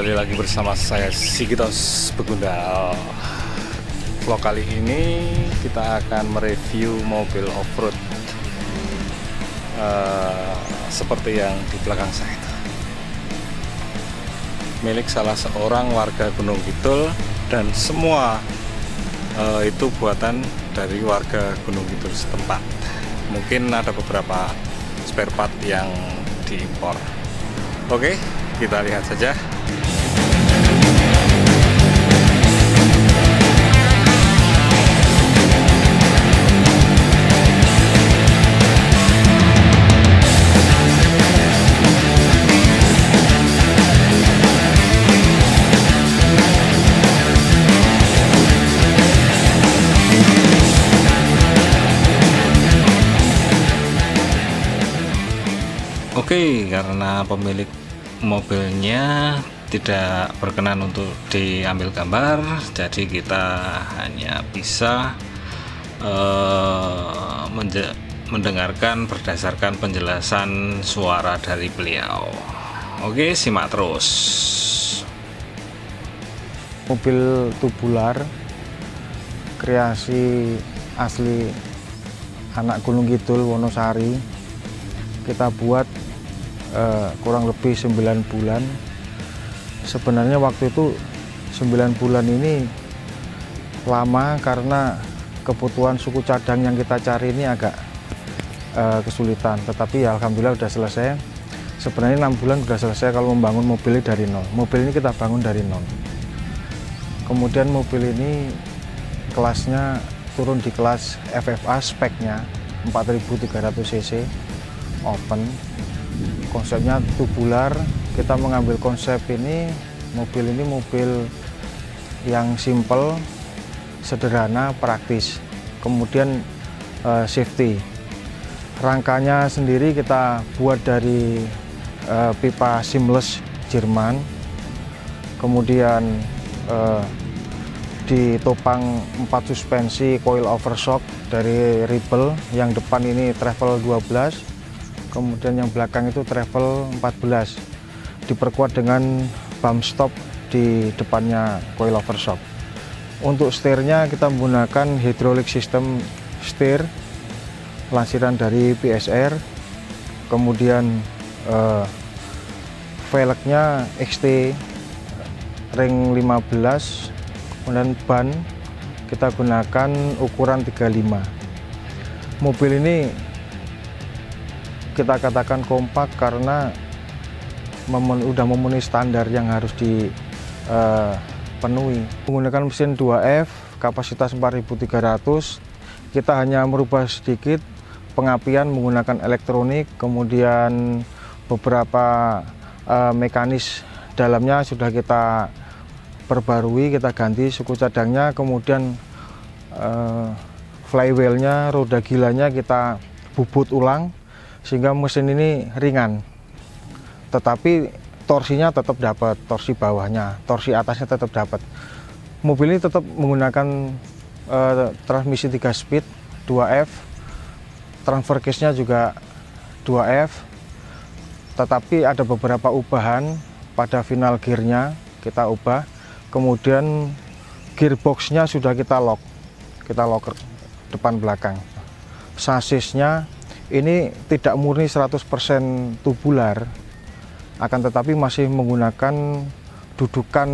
Kembali lagi bersama saya Sigitos Begundal. Vlog kali ini kita akan mereview mobil off-road seperti yang di belakang saya itu, milik salah seorang warga Gunung Kidul, dan semua itu buatan dari warga Gunung Kidul setempat. Mungkin ada beberapa spare part yang diimpor. Oke, kita lihat saja. Oke, karena pemilik mobilnya tidak berkenan untuk diambil gambar, jadi kita hanya bisa mendengarkan berdasarkan penjelasan suara dari beliau. Oke, simak terus. Mobil tubular kreasi asli anak Gunung Kidul, Wonosari. Kita buat kurang lebih 9 bulan. Sebenarnya waktu itu 9 bulan ini lama karena kebutuhan suku cadang yang kita cari ini agak kesulitan, tetapi ya alhamdulillah udah selesai. Sebenarnya 6 bulan udah selesai kalau membangun mobil ini dari nol. Mobil ini kita bangun dari nol. Kemudian mobil ini kelasnya turun di kelas FFA, speknya 4300 cc open. Konsepnya tubular. Kita mengambil konsep ini mobil yang simple, sederhana, praktis. Kemudian safety. Rangkanya sendiri kita buat dari pipa seamless Jerman. Kemudian ditopang 4 suspensi coil overshock dari Ribble. Yang depan ini travel 12. Kemudian yang belakang itu travel 14, diperkuat dengan bump stop di depannya coil overshock. Untuk setirnya kita menggunakan hydraulic system setir lansiran dari PSR. Kemudian velgnya XT ring 15. Kemudian ban kita gunakan ukuran 35. Mobil ini kita katakan kompak karena udah memenuhi standar yang harus dipenuhi. Menggunakan mesin 2F, kapasitas 4300. Kita hanya merubah sedikit pengapian menggunakan elektronik, kemudian beberapa mekanis dalamnya sudah kita perbarui, kita ganti suku cadangnya, kemudian flywheelnya, roda gilanya kita bubut ulang sehingga mesin ini ringan, tetapi torsinya tetap dapat, torsi bawahnya, torsi atasnya tetap dapat. Mobil ini tetap menggunakan transmisi 3 speed 2F, transfer case-nya juga 2F, tetapi ada beberapa ubahan pada final gearnya kita ubah. Kemudian gearbox-nya sudah kita lock depan belakang. Sasisnya ini tidak murni 100% tubular, akan tetapi masih menggunakan dudukan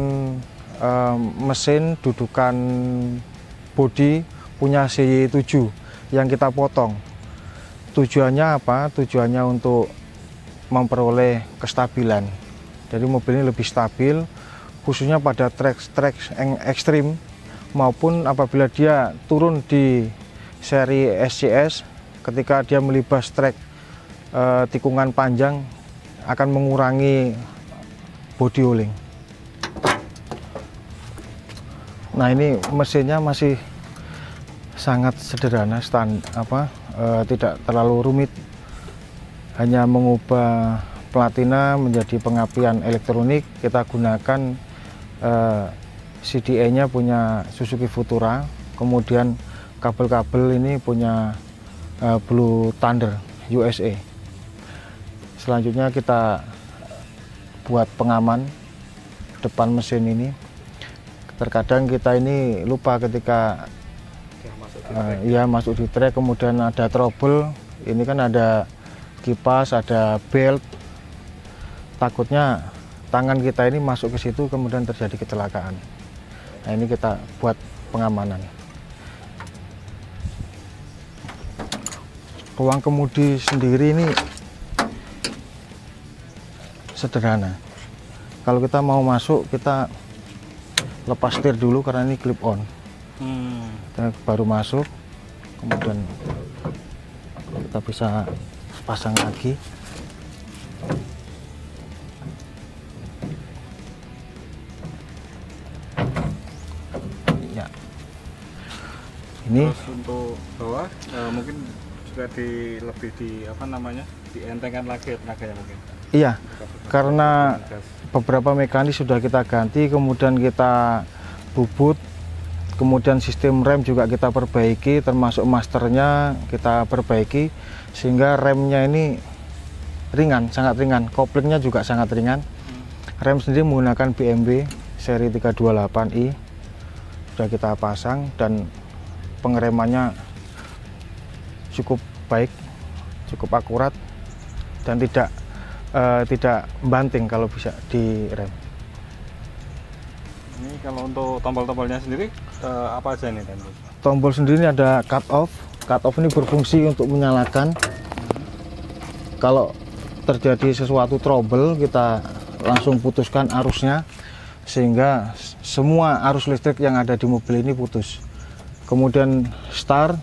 mesin, dudukan bodi punya CY7 yang kita potong. Tujuannya apa? Tujuannya untuk memperoleh kestabilan. Jadi mobil ini lebih stabil, khususnya pada trek yang ekstrim maupun apabila dia turun di seri SCS. Ketika dia melibas trek tikungan panjang akan mengurangi body rolling. Nah, ini mesinnya masih sangat sederhana, tidak terlalu rumit. Hanya mengubah platina menjadi pengapian elektronik. Kita gunakan CDA-nya punya Suzuki Futura. Kemudian kabel-kabel ini punya Blue Thunder USA. Selanjutnya kita buat pengaman depan mesin ini. Terkadang kita ini lupa ketika masuk di trek, kemudian ada trouble. Ini kan ada kipas, ada belt. Takutnya tangan kita ini masuk ke situ kemudian terjadi kecelakaan. Nah, ini kita buat pengamanan. Ruang kemudi sendiri ini sederhana. Kalau kita mau masuk, kita lepas setir dulu karena ini clip on. Kita baru masuk, kemudian kita bisa pasang lagi. Ya. Ini terus untuk bawah mungkin juga lebih dientengkan lagi tenaganya mungkin. Iya, karena beberapa mekanis sudah kita ganti, kemudian kita bubut, kemudian sistem rem juga kita perbaiki, termasuk masternya kita perbaiki, sehingga remnya ini ringan, sangat ringan, koplingnya juga sangat ringan. Rem sendiri menggunakan BMW seri 328i, sudah kita pasang, dan pengeremannya cukup baik, cukup akurat, dan tidak banting kalau bisa direm. Ini kalau untuk tombol-tombolnya sendiri apa aja ini? Tombol sendiri ada cut off. Cut off ini berfungsi untuk menyalakan. Kalau terjadi sesuatu trouble, kita langsung putuskan arusnya sehingga semua arus listrik yang ada di mobil ini putus. Kemudian start,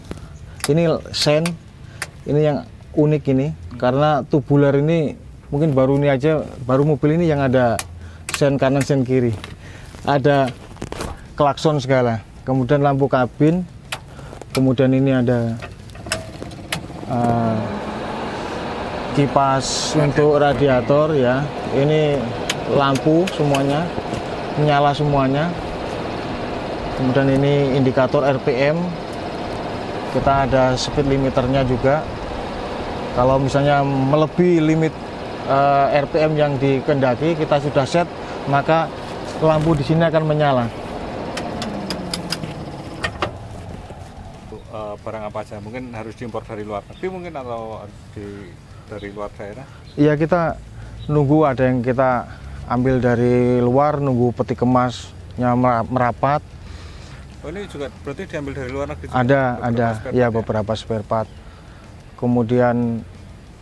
ini sen, ini yang unik ini karena tubular ini mungkin baru mobil ini yang ada sen kanan sen kiri, ada klakson segala, kemudian lampu kabin, kemudian ini ada kipas untuk radiator ya, ini lampu semuanya nyala semuanya, kemudian ini indikator RPM, kita ada speed limiternya juga. Kalau misalnya melebihi limit RPM yang dikehendaki, kita sudah set, maka lampu di sini akan menyala. Barang apa aja? Mungkin harus diimpor dari luar negeri mungkin, atau dari luar daerah? Iya, kita nunggu ada yang kita ambil dari luar, nunggu peti kemasnya merapat. Oh, ini juga berarti diambil dari luar negeri juga? Ada ya beberapa spare part. Kemudian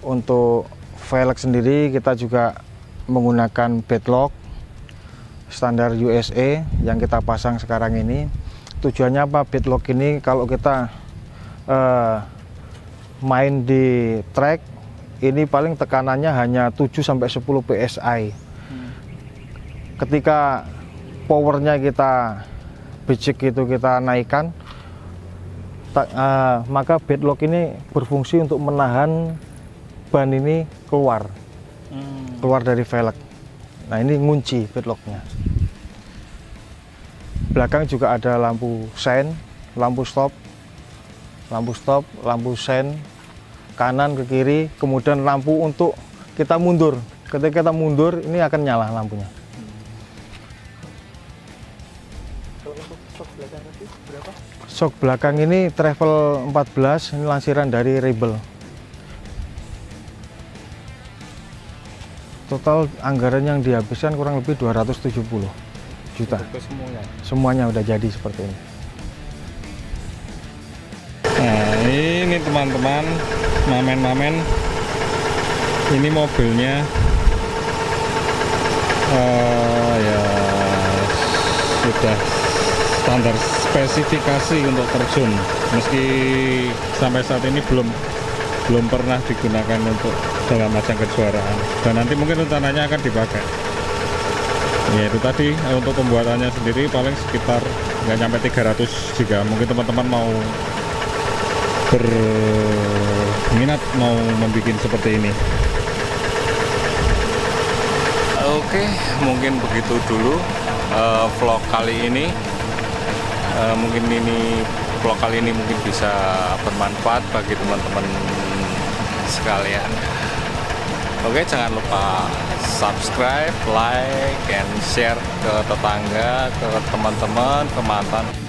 untuk velg sendiri kita juga menggunakan bedlock standar USA yang kita pasang sekarang ini. Tujuannya apa? Bedlock ini kalau kita main di track ini paling tekanannya hanya 7-10 PSI. Ketika powernya kita bijak itu kita naikkan, maka bedlock ini berfungsi untuk menahan ban ini keluar dari velg. Nah, ini ngunci bedlocknya. Belakang juga ada lampu sein, lampu stop, lampu sein kanan ke kiri, kemudian lampu untuk kita mundur. Ketika kita mundur ini akan nyala lampunya. Shock belakang ini travel 14, ini lansiran dari Rebel. Total anggaran yang dihabiskan kurang lebih 270 juta. Semuanya udah jadi seperti ini. Nah, ini teman-teman, mamen-mamen, ini mobilnya ya sudah standar spesifikasi untuk terjun, meski sampai saat ini belum pernah digunakan untuk dalam ajang kejuaraan, dan nanti mungkin rencananya akan dipakai. Ya itu tadi, untuk pembuatannya sendiri paling sekitar nggak nyampe 300 jika mungkin teman-teman mau berminat mau membuat seperti ini. Oke, mungkin begitu dulu vlog kali ini. Vlog kali ini mungkin bisa bermanfaat bagi teman-teman sekalian. Oke, jangan lupa subscribe, like, and share ke tetangga, ke teman-teman, ke mantan.